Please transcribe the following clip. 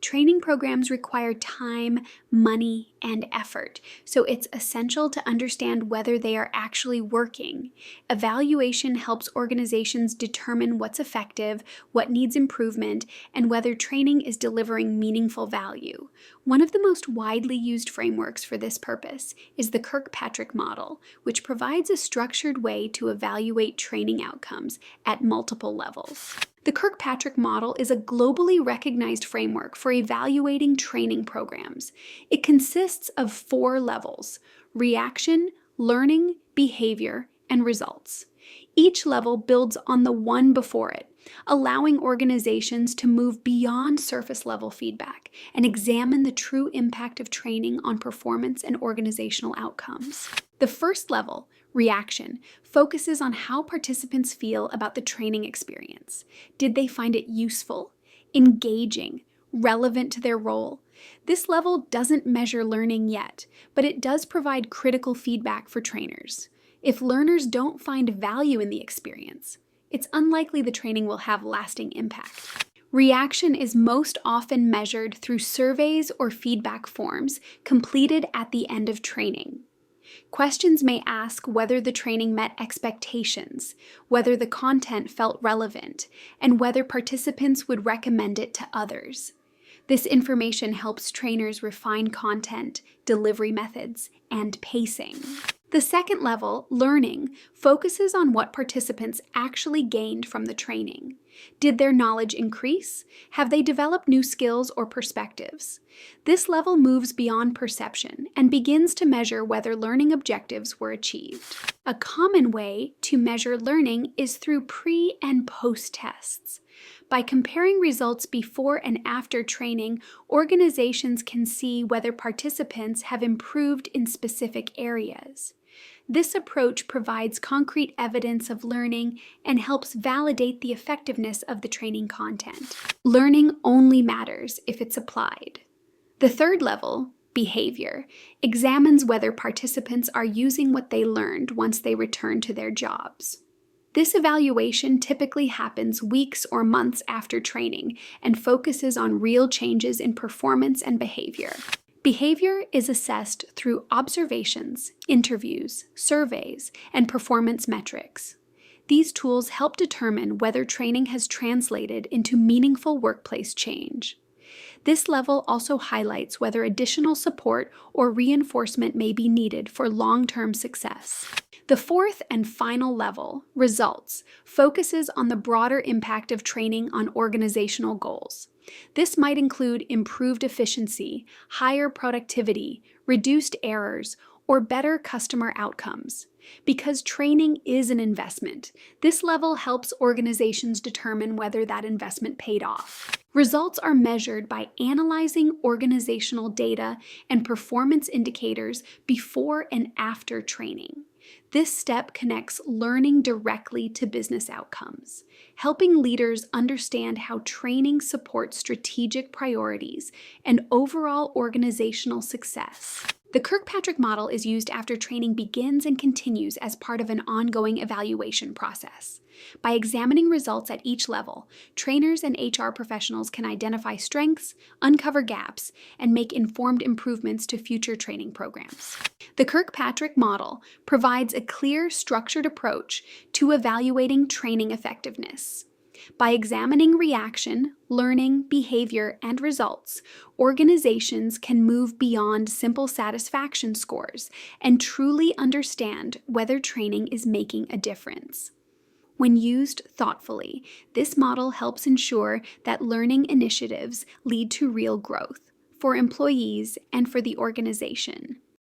Training programs require time, money, and effort, so it's essential to understand whether they are actually working. Evaluation helps organizations determine what's effective, what needs improvement, and whether training is delivering meaningful value. One of the most widely used frameworks for this purpose is the Kirkpatrick model, which provides a structured way to evaluate training outcomes at multiple levels. The Kirkpatrick model is a globally recognized framework for evaluating training programs. It consists of 4 levels: reaction, learning, behavior, and results. Each level builds on the one before it, allowing organizations to move beyond surface-level feedback and examine the true impact of training on performance and organizational outcomes. The first level, reaction, focuses on how participants feel about the training experience. Did they find it useful, engaging, relevant to their role? This level doesn't measure learning yet, but it does provide critical feedback for trainers. If learners don't find value in the experience, it's unlikely the training will have lasting impact. Reaction is most often measured through surveys or feedback forms completed at the end of training. Questions may ask whether the training met expectations, whether the content felt relevant, and whether participants would recommend it to others. This information helps trainers refine content, delivery methods, and pacing. The second level, learning, focuses on what participants actually gained from the training. Did their knowledge increase? Have they developed new skills or perspectives? This level moves beyond perception and begins to measure whether learning objectives were achieved. A common way to measure learning is through pre- and post-tests. By comparing results before and after training, organizations can see whether participants have improved in specific areas. This approach provides concrete evidence of learning and helps validate the effectiveness of the training content. Learning only matters if it's applied. The third level, behavior, examines whether participants are using what they learned once they return to their jobs. This evaluation typically happens weeks or months after training and focuses on real changes in performance and behavior. Behavior is assessed through observations, interviews, surveys, and performance metrics. These tools help determine whether training has translated into meaningful workplace change. This level also highlights whether additional support or reinforcement may be needed for long-term success. The fourth and final level, results, focuses on the broader impact of training on organizational goals. This might include improved efficiency, higher productivity, reduced errors, or better customer outcomes. Because training is an investment, this level helps organizations determine whether that investment paid off. Results are measured by analyzing organizational data and performance indicators before and after training. This step connects learning directly to business outcomes, helping leaders understand how training supports strategic priorities and overall organizational success. The Kirkpatrick model is used after training begins and continues as part of an ongoing evaluation process. By examining results at each level, trainers and HR professionals can identify strengths, uncover gaps, and make informed improvements to future training programs. The Kirkpatrick model provides a clear, structured approach to evaluating training effectiveness. By examining reaction, learning, behavior, and results, organizations can move beyond simple satisfaction scores and truly understand whether training is making a difference. When used thoughtfully, this model helps ensure that learning initiatives lead to real growth for employees and for the organization.